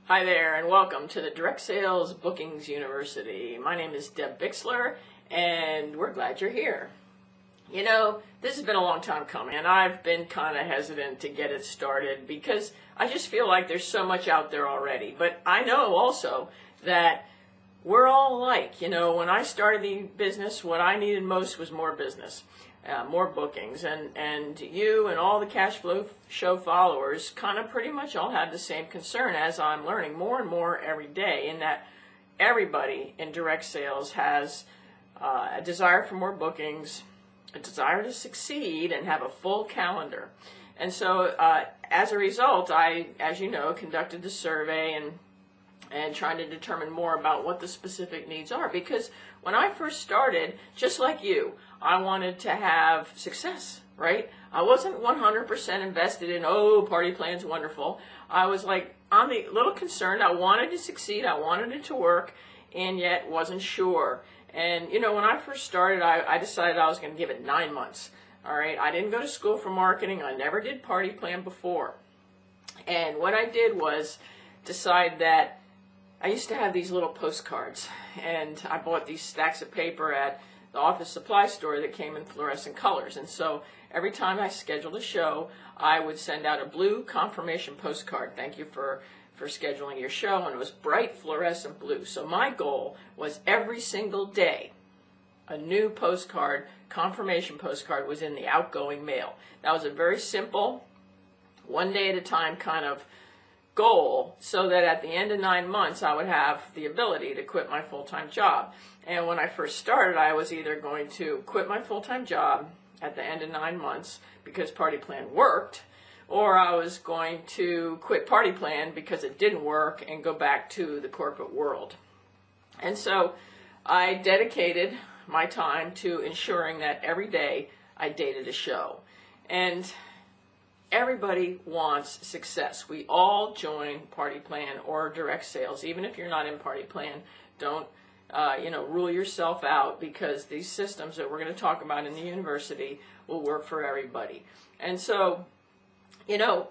Hi there, and welcome to the Direct Sales Bookings University. My name is Deb Bixler, and we're glad you're here. You know, this has been a long time coming, and I've been kind of hesitant to get it started because I just feel like there's so much out there already. But I know also that we're all alike. You know, when I started the business, what I needed most was more business. More bookings, and you and all the cash flow show followers kind of pretty much all have the same concern, as I'm learning more and more every day, in that everybody in direct sales has a desire for more bookings, a desire to succeed and have a full calendar. And so as a result, I, as you know, conducted the survey and trying to determine more about what the specific needs are. Because when I first started, just like you, I wanted to have success, right? I wasn't 100% invested in, oh, party plan's wonderful. I was like, I'm a little concerned. I wanted to succeed. I wanted it to work, and yet wasn't sure. And, you know, when I first started, I decided I was going to give it 9 months. All right, I didn't go to school for marketing. I never did party plan before. And what I did was decide that I used to have these little postcards, and I bought these stacks of paper at the office supply store that came in fluorescent colors. And so every time I scheduled a show, I would send out a blue confirmation postcard. Thank you for scheduling your show. And it was bright fluorescent blue. So my goal was every single day, a new postcard, confirmation postcard, was in the outgoing mail. That was a very simple, one day at a time kind of goal, so that at the end of 9 months I would have the ability to quit my full-time job. And when I first started, I was either going to quit my full-time job at the end of 9 months because party plan worked, or I was going to quit party plan because it didn't work and go back to the corporate world. And so I dedicated my time to ensuring that every day I dated a show. And everybody wants success. We all join party plan or direct sales. Even if you're not in party plan, don't rule yourself out, because these systems that we're going to talk about in the university will work for everybody. And so, you know,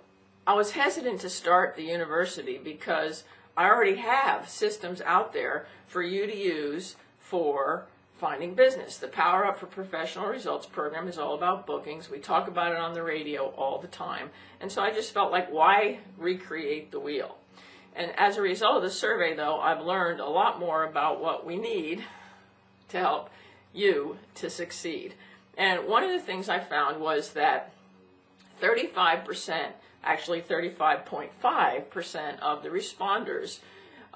I was hesitant to start the university because I already have systems out there for you to use for finding business. The Power Up for Professional Results program is all about bookings. We talk about it on the radio all the time. And so I just felt like, why recreate the wheel? And as a result of the survey, though, I've learned a lot more about what we need to help you to succeed. And one of the things I found was that 35%, actually 35.5% of the responders,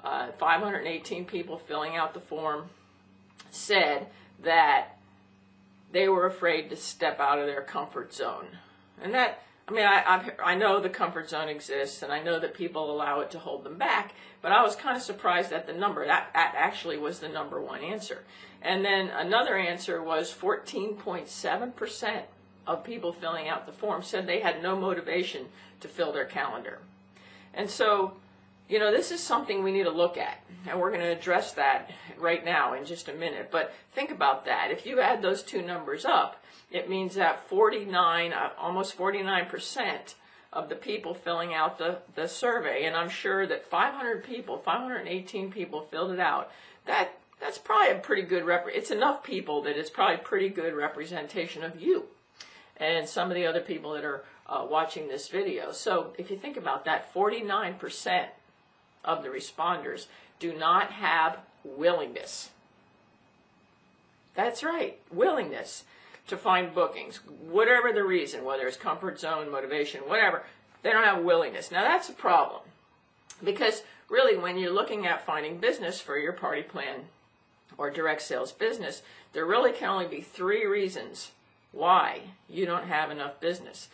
518 people filling out the form, said that they were afraid to step out of their comfort zone. And that, I mean, I know the comfort zone exists, and I know that people allow it to hold them back, but I was kind of surprised at the number. That actually was the number one answer. And then another answer was 14.7% of people filling out the form said they had no motivation to fill their calendar. And so, you know, this is something we need to look at, and we're going to address that right now in just a minute. But think about that. If you add those two numbers up, it means that almost 49% of the people filling out the survey, and I'm sure that 518 people filled it out, that's probably a pretty good it's enough people that it's probably a pretty good representation of you and some of the other people that are watching this video. So if you think about that, 49% of the responders do not have willingness. That's right, willingness to find bookings, whatever the reason, whether it's comfort zone, motivation, whatever, they don't have willingness. Now that's a problem, because really when you're looking at finding business for your party plan or direct sales business, there really can only be 3 reasons why you don't have enough business.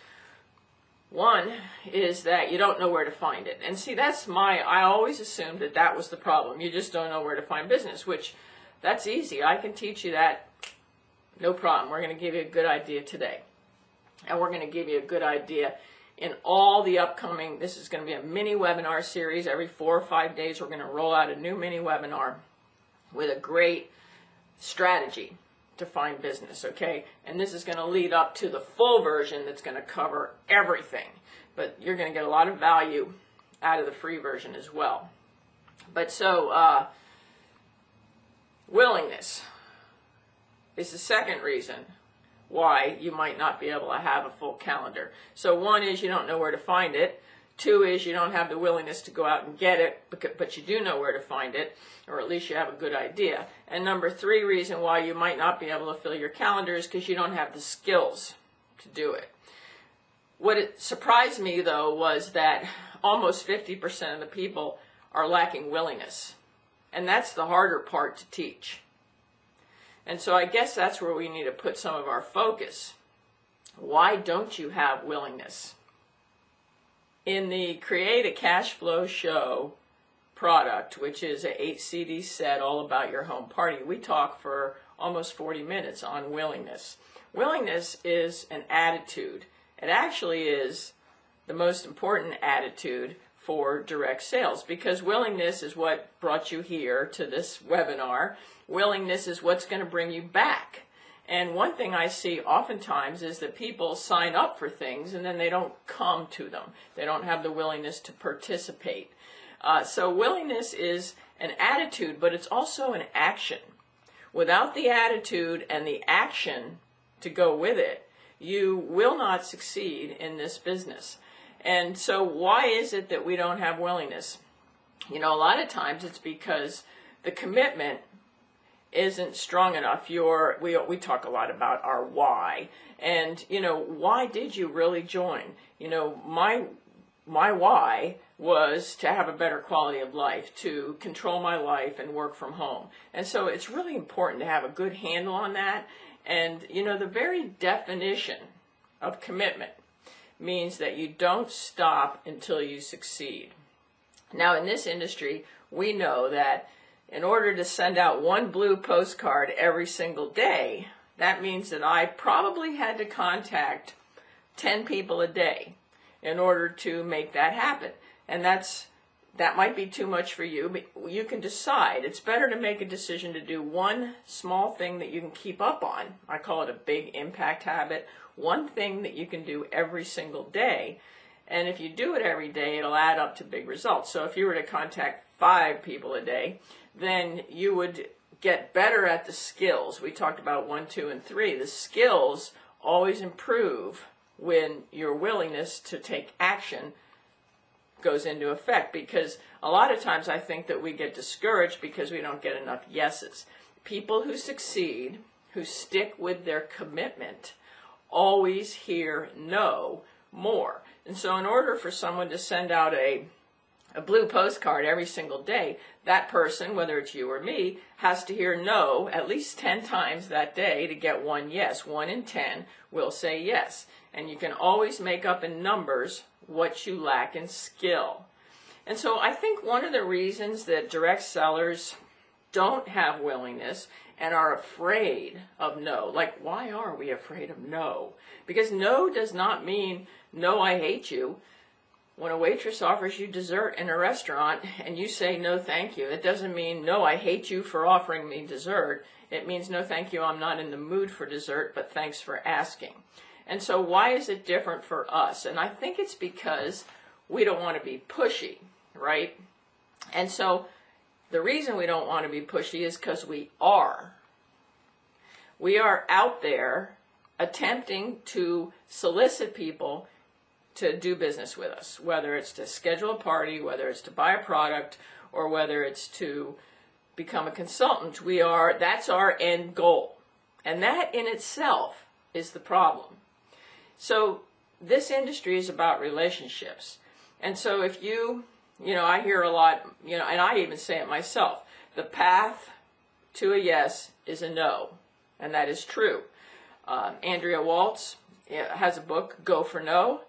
One is that you don't know where to find it. And see, I always assumed that was the problem. You just don't know where to find business, which that's easy. I can teach you that. No problem. We're going to give you a good idea today. And we're going to give you a good idea in all the upcoming, this is going to be a mini webinar series. Every 4 or 5 days, we're going to roll out a new mini webinar with a great strategy to find business, okay? And this is going to lead up to the full version that's going to cover everything. But you're going to get a lot of value out of the free version as well. But so, willingness is the second reason why you might not be able to have a full calendar. So one is you don't know where to find it. Two is you don't have the willingness to go out and get it, but you do know where to find it, or at least you have a good idea. And number three reason why you might not be able to fill your calendar is because you don't have the skills to do it. What it surprised me, though, was that almost 50% of the people are lacking willingness. And that's the harder part to teach. And so I guess that's where we need to put some of our focus. Why don't you have willingness? In the Create a Cash Flow Show product, which is an 8-CD set all about your home party, we talk for almost 40 minutes on willingness. Willingness is an attitude. It actually is the most important attitude for direct sales, because willingness is what brought you here to this webinar. Willingness is what's going to bring you back. And one thing I see oftentimes is that people sign up for things and then they don't come to them. They don't have the willingness to participate. So willingness is an attitude, but it's also an action. Without the attitude and the action to go with it, you will not succeed in this business. And so why is it that we don't have willingness? You know, a lot of times it's because the commitment isn't strong enough. We talk a lot about our why. And, you know, why did you really join? You know, my why was to have a better quality of life, to control my life and work from home. And so it's really important to have a good handle on that. And, you know, the very definition of commitment means that you don't stop until you succeed. Now, in this industry, we know that in order to send out one blue postcard every single day, that means that I probably had to contact 10 people a day in order to make that happen. And that might be too much for you, but you can decide. It's better to make a decision to do one small thing that you can keep up on. I call it a big impact habit. One thing that you can do every single day. And if you do it every day, it'll add up to big results. So if you were to contact 5 people a day, then you would get better at the skills. We talked about 1, 2, and 3. The skills always improve when your willingness to take action goes into effect, because a lot of times I think that we get discouraged because we don't get enough yeses. People who succeed, who stick with their commitment, always hear no more. And so in order for someone to send out a blue postcard every single day, that person, whether it's you or me, has to hear no at least 10 times that day to get one yes. 1 in 10 will say yes. And you can always make up in numbers what you lack in skill. And so I think one of the reasons that direct sellers don't have willingness and are afraid of no, like why are we afraid of no? Because no does not mean no, I hate you. When a waitress offers you dessert in a restaurant and you say no thank you, it doesn't mean no, I hate you for offering me dessert. It means no thank you, I'm not in the mood for dessert, but thanks for asking. And so why is it different for us? And I think it's because we don't want to be pushy, right? And so the reason we don't want to be pushy is because we are. We are out there attempting to solicit people to do business with us, whether it's to schedule a party, whether it's to buy a product, or whether it's to become a consultant. That's our end goal. And that in itself is the problem. So this industry is about relationships. And so if I hear a lot, and I even say it myself, the path to a yes is a no. And that is true. Andrea Waltz has a book, Go for No.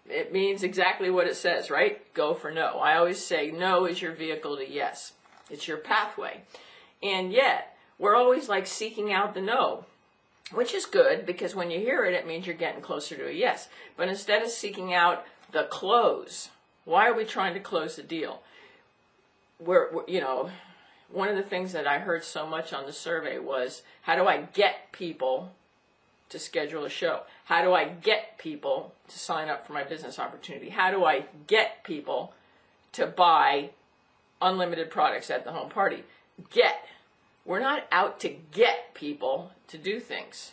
It means exactly what it says, right? Go for no. I always say no is your vehicle to yes. It's your pathway. And yet, we're always like seeking out the no, which is good because when you hear it, it means you're getting closer to a yes. But instead of seeking out the close, why are we trying to close the deal? One of the things that I heard so much on the survey was, how do I get people to schedule a show? How do I get people to sign up for my business opportunity? How do I get people to buy unlimited products at the home party. Get. We're not out to get people to do things.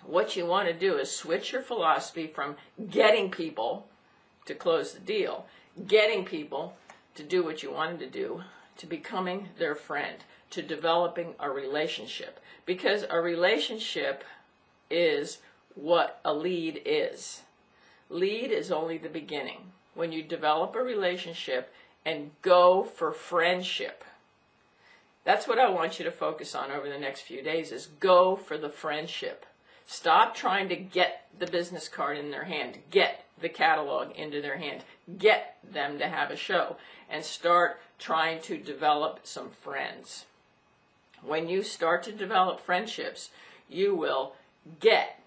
What you want to do is switch your philosophy from getting people to close the deal, getting people to do what you wanted to do, to becoming their friend, to developing a relationship. Because a relationship is what a lead is. Lead is only the beginning. When you develop a relationship and go for friendship, that's what I want you to focus on over the next few days, is go for the friendship. Stop trying to get the business card in their hand, get the catalog into their hand, get them to have a show, and start trying to develop some friends. When you start to develop friendships, you will get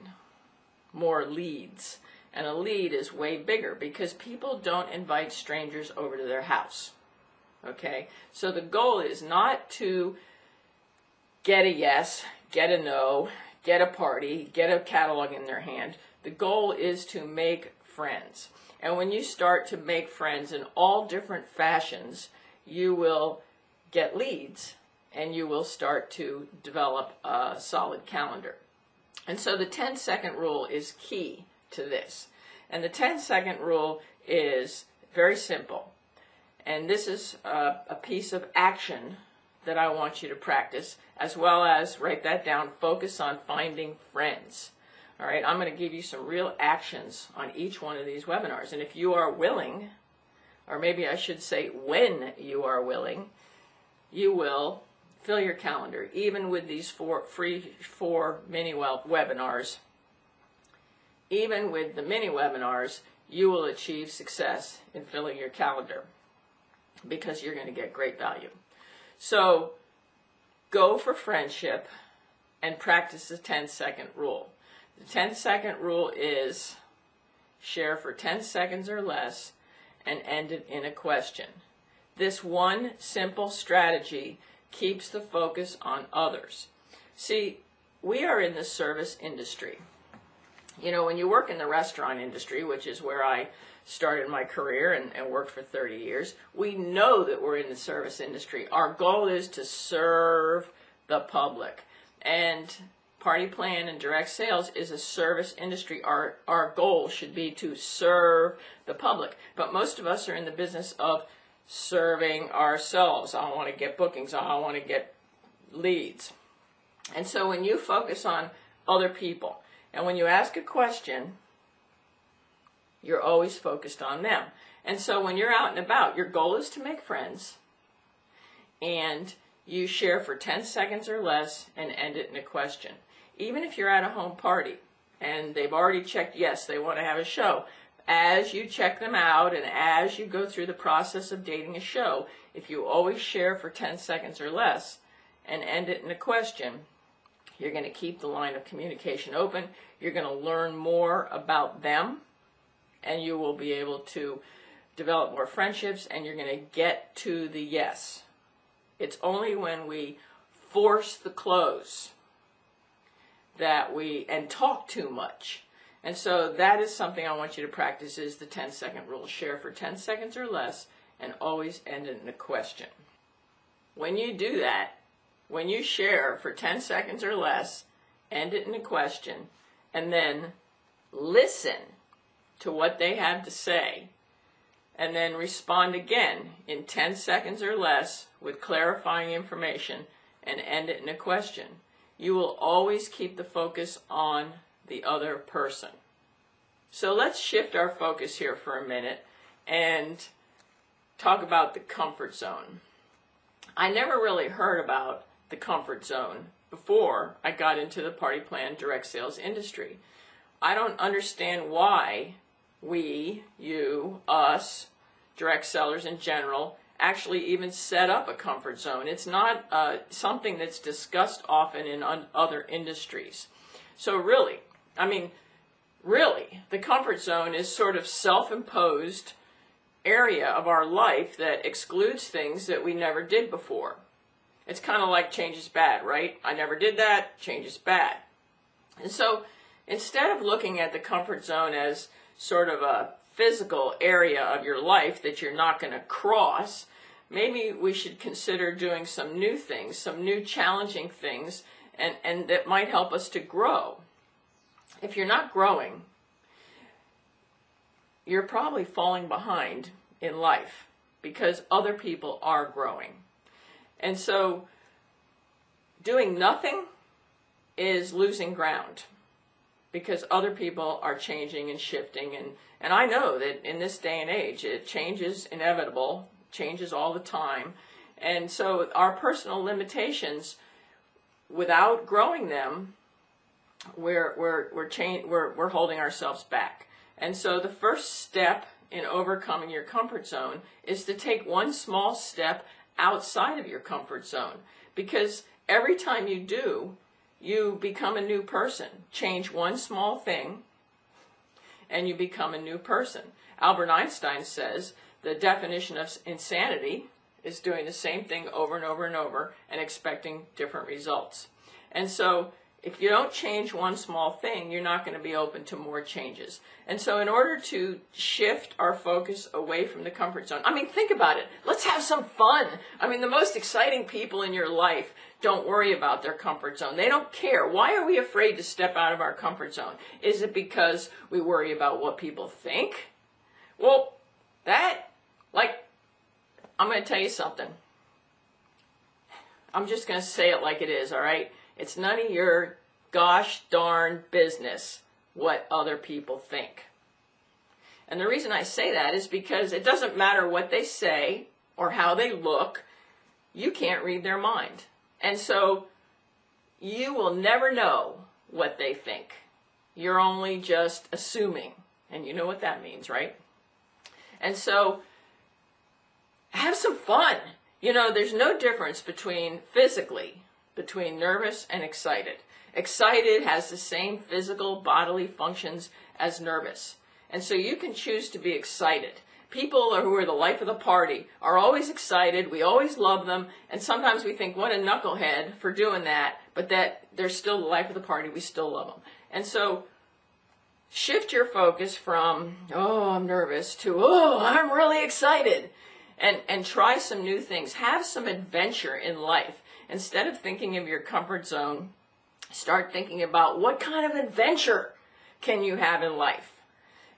more leads. And a lead is way bigger because people don't invite strangers over to their house. Okay? So the goal is not to get a yes, get a no, get a party, get a catalog in their hand. The goal is to make friends. And when you start to make friends in all different fashions, you will get leads and you will start to develop a solid calendar. And so the 10-second rule is key to this. And the 10-second rule is very simple. And this is a piece of action that I want you to practice, as well as, write that down, focus on finding friends. All right, I'm going to give you some real actions on each one of these webinars. And if you are willing, or maybe I should say when you are willing, you will fill your calendar, even with these free mini webinars. Even with the mini webinars, you will achieve success in filling your calendar because you're going to get great value. So go for friendship and practice the 10-second rule. The 10-second rule is share for 10 seconds or less and end it in a question. This one simple strategy keeps the focus on others. See, we are in the service industry. You know, when you work in the restaurant industry, which is where I started my career and worked for 30 years, we know that we're in the service industry. Our goal is to serve the public. And Party Plan and direct sales is a service industry. Our goal should be to serve the public. But most of us are in the business of serving ourselves. I want to get bookings. I want to get leads. And so when you focus on other people, and when you ask a question, you're always focused on them. And so when you're out and about, your goal is to make friends, and you share for 10 seconds or less and end it in a question. Even if you're at a home party and they've already checked yes, they want to have a show, as you check them out and as you go through the process of dating a show, if you always share for 10 seconds or less and end it in a question, you're going to keep the line of communication open. You're going to learn more about them, and you will be able to develop more friendships, and you're going to get to the yes. It's only when we force the close that and talk too much. And so that is something I want you to practice, is the 10-second rule. Share for 10 seconds or less and always end it in a question. When you do that, when you share for 10 seconds or less, end it in a question, and then listen to what they have to say, and then respond again in 10 seconds or less with clarifying information, and end it in a question, you will always keep the focus on the other person. So let's shift our focus here for a minute and talk about the comfort zone. I never really heard about the comfort zone before I got into the Party Plan direct sales industry. I don't understand why we, you, us, direct sellers in general, actually even set up a comfort zone. It's not something that's discussed often in other industries. So really, the comfort zone is sort of self-imposed area of our life that excludes things that we never did before. It's kind of like change is bad, right? I never did that, change is bad. And so instead of looking at the comfort zone as sort of a physical area of your life that you're not going to cross, maybe we should consider doing some new things, some new challenging things, and that might help us to grow. If you're not growing, you're probably falling behind in life because other people are growing. And so doing nothing is losing ground because other people are changing and shifting. And I know that in this day and age, change is inevitable, changes all the time. And so our personal limitations, without growing them, we're holding ourselves back. And so the first step in overcoming your comfort zone is to take one small step outside of your comfort zone, because every time you do, you become a new person. Change one small thing and you become a new person. Albert Einstein says the definition of insanity is doing the same thing over and over and over and expecting different results. And so if you don't change one small thing, you're not going to be open to more changes. And so in order to shift our focus away from the comfort zone, I mean, think about it. Let's have some fun. I mean, the most exciting people in your life don't worry about their comfort zone. They don't care. Why are we afraid to step out of our comfort zone? Is it because we worry about what people think? Well, I'm going to tell you something. I'm just going to say it like it is, all right? It's none of your gosh darn business what other people think. And the reason I say that is because it doesn't matter what they say or how they look, you can't read their mind. And so you will never know what they think. You're only just assuming. And you know what that means, right? And so have some fun. You know, there's no difference between nervous and excited. Excited has the same physical bodily functions as nervous. And so you can choose to be excited. People who are the life of the party are always excited. We always love them. And sometimes we think, what a knucklehead for doing that. But that they're still the life of the party. We still love them. And so shift your focus from, oh, I'm nervous, to, oh, I'm really excited. And try some new things. Have some adventure in life. Instead of thinking of your comfort zone, start thinking about what kind of adventure can you have in life.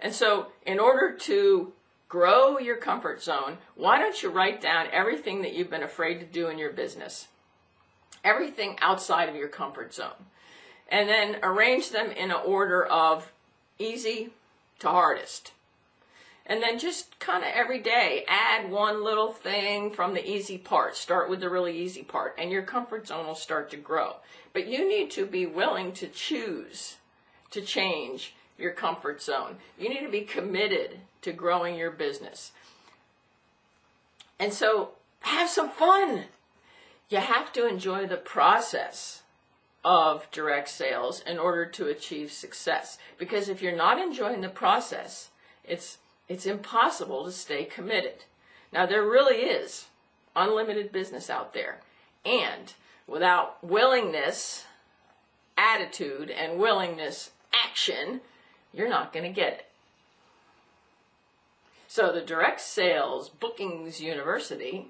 And so in order to grow your comfort zone, why don't you write down everything that you've been afraid to do in your business? Everything outside of your comfort zone. And then arrange them in an order of easy to hardest. And then just kind of every day, add one little thing from the easy part. Start with the really easy part, and your comfort zone will start to grow. But you need to be willing to choose to change your comfort zone. You need to be committed to growing your business. And so have some fun. You have to enjoy the process of direct sales in order to achieve success. Because if you're not enjoying the process, it's impossible to stay committed. Now, there really is unlimited business out there. And without willingness, attitude, and willingness, action, you're not going to get it. So the Direct Sales Bookings University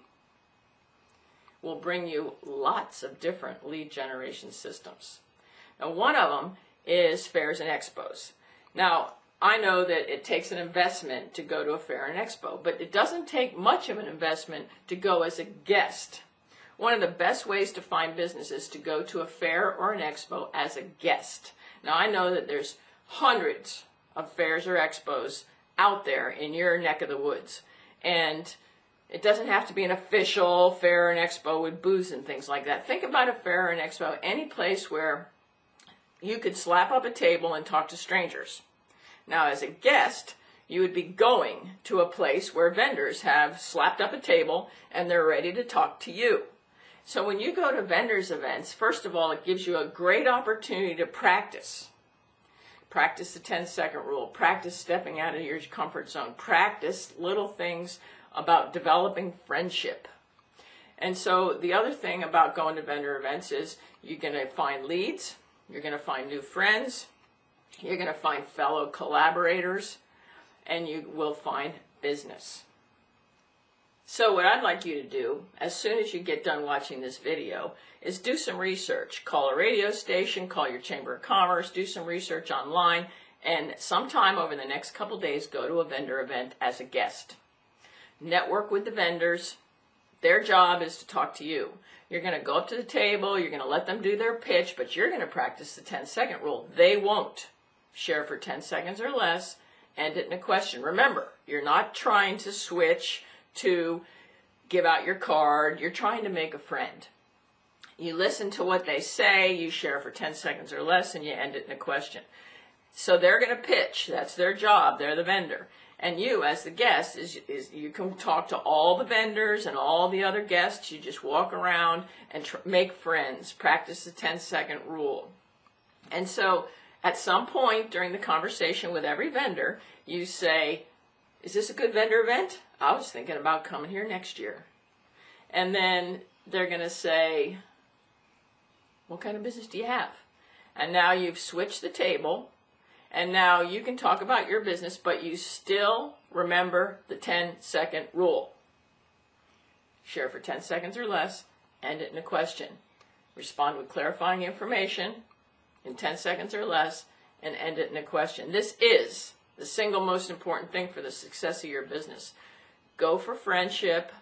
will bring you lots of different lead generation systems. Now, one of them is fairs and expos. Now, I know that it takes an investment to go to a fair and expo, but it doesn't take much of an investment to go as a guest. One of the best ways to find business is to go to a fair or an expo as a guest. Now, I know that there's hundreds of fairs or expos out there in your neck of the woods, and it doesn't have to be an official fair and expo with booths and things like that. Think about a fair or an expo, any place where you could slap up a table and talk to strangers. Now, as a guest, you would be going to a place where vendors have slapped up a table and they're ready to talk to you. So when you go to vendors events, first of all, it gives you a great opportunity to practice. Practice the 10-second rule. Practice stepping out of your comfort zone. Practice little things about developing friendship. And so the other thing about going to vendor events is you're going to find leads, you're going to find new friends, you're going to find fellow collaborators, and you will find business. So what I'd like you to do, as soon as you get done watching this video, is do some research. Call a radio station, call your Chamber of Commerce, do some research online, and sometime over the next couple days, go to a vendor event as a guest. Network with the vendors. Their job is to talk to you. You're going to go up to the table, you're going to let them do their pitch, but you're going to practice the 10-second rule. They won't. Share for 10 seconds or less, end it in a question. Remember, you're not trying to switch to give out your card. You're trying to make a friend. You listen to what they say, you share for 10 seconds or less, and you end it in a question. So they're going to pitch. That's their job. They're the vendor. And you, as the guest, is you can talk to all the vendors and all the other guests. You just walk around and make friends. Practice the 10-second rule. And so at some point during the conversation with every vendor, you say, is this a good vendor event? I was thinking about coming here next year. And then they're going to say, what kind of business do you have? And now you've switched the table. And now you can talk about your business, but you still remember the 10-second rule. Share for 10 seconds or less, end it in a question. Respond with clarifying information in 10 seconds or less, and end it in a question. This is the single most important thing for the success of your business. Go for friendship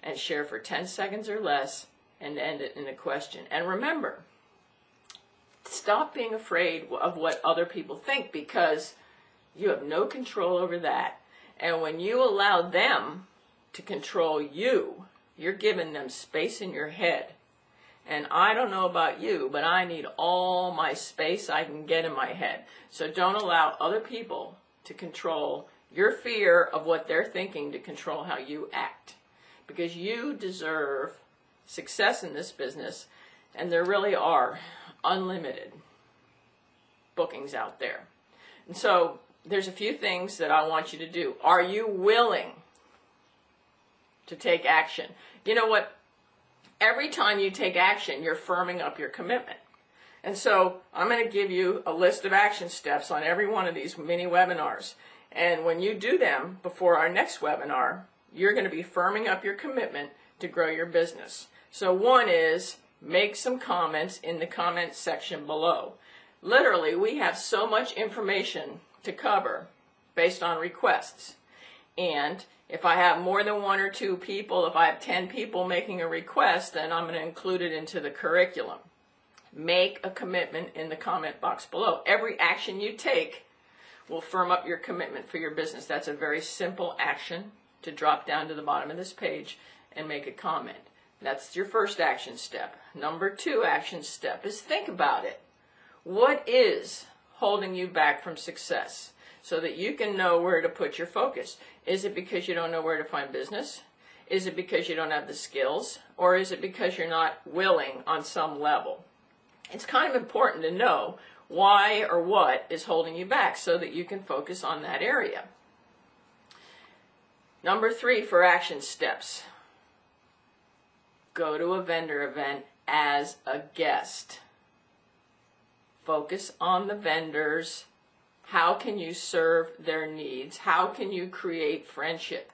and share for 10 seconds or less, and end it in a question. And remember, stop being afraid of what other people think, because you have no control over that. And when you allow them to control you, you're giving them space in your head. And I don't know about you, but I need all my space I can get in my head. So don't allow other people to control your fear of what they're thinking, to control how you act. Because you deserve success in this business, and there really are unlimited bookings out there. And so there's a few things that I want you to do. Are you willing to take action? You know what? Every time you take action, you're firming up your commitment. And so I'm going to give you a list of action steps on every one of these mini webinars. And when you do them before our next webinar, you're going to be firming up your commitment to grow your business. So one is, make some comments in the comments section below. Literally, we have so much information to cover based on requests. And if I have more than 1 or 2 people, if I have 10 people making a request, then I'm going to include it into the curriculum. Make a commitment in the comment box below. Every action you take will firm up your commitment for your business. That's a very simple action to drop down to the bottom of this page and make a comment. That's your first action step. Number 2 action step is think about it. What is holding you back from success, so that you can know where to put your focus? Is it because you don't know where to find business? Is it because you don't have the skills? Or is it because you're not willing on some level? It's kind of important to know why or what is holding you back, so that you can focus on that area. Number 3 for action steps. Go to a vendor event as a guest. Focus on the vendors. How can you serve their needs? How can you create friendship?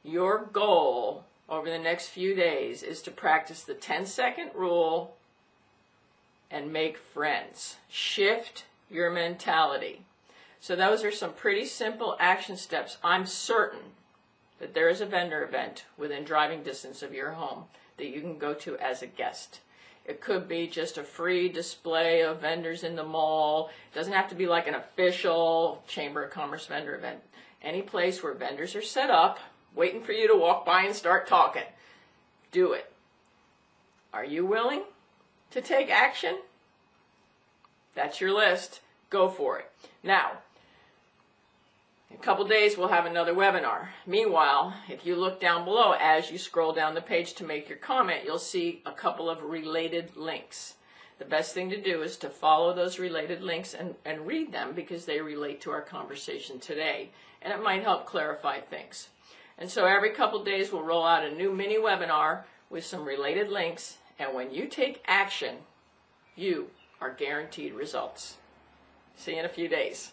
Your goal over the next few days is to practice the 10-second rule and make friends. Shift your mentality. So those are some pretty simple action steps. I'm certain that there is a vendor event within driving distance of your home that you can go to as a guest. It could be just a free display of vendors in the mall. It doesn't have to be like an official Chamber of Commerce vendor event. Any place where vendors are set up, waiting for you to walk by and start talking. Do it. Are you willing to take action? That's your list. Go for it. Now, in a couple days, we'll have another webinar. Meanwhile, if you look down below, as you scroll down the page to make your comment, you'll see a couple of related links. The best thing to do is to follow those related links and read them, because they relate to our conversation today, and it might help clarify things. And so every couple days, we'll roll out a new mini webinar with some related links, and when you take action, you are guaranteed results. See you in a few days.